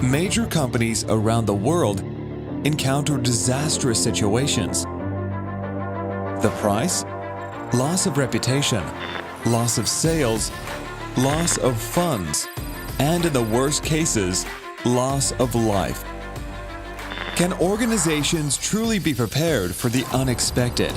Major companies around the world encounter disastrous situations. The price? Loss of reputation, loss of sales, loss of funds, and in the worst cases, loss of life. Can organizations truly be prepared for the unexpected?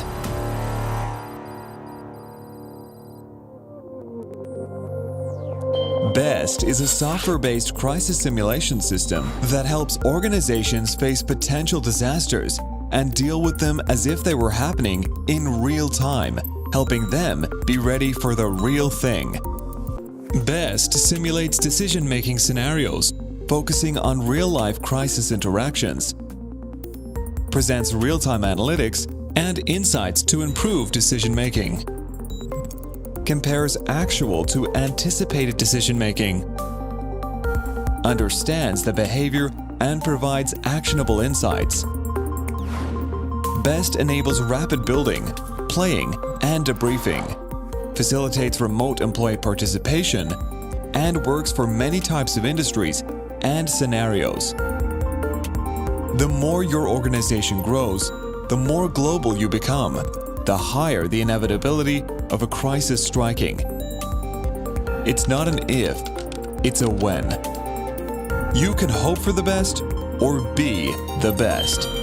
BeST is a software-based crisis simulation system that helps organizations face potential disasters and deal with them as if they were happening in real time, helping them be ready for the real thing. BeST simulates decision-making scenarios, focusing on real-life crisis interactions, presents real-time analytics and insights to improve decision-making, compares actual to anticipated decision-making, understands the behavior and provides actionable insights. BeST enables rapid building, playing, and debriefing, facilitates remote employee participation, and works for many types of industries and scenarios. The more your organization grows, the more global you become, the higher the inevitability of a crisis striking. It's not an if, it's a when. You can hope for the best or be the best.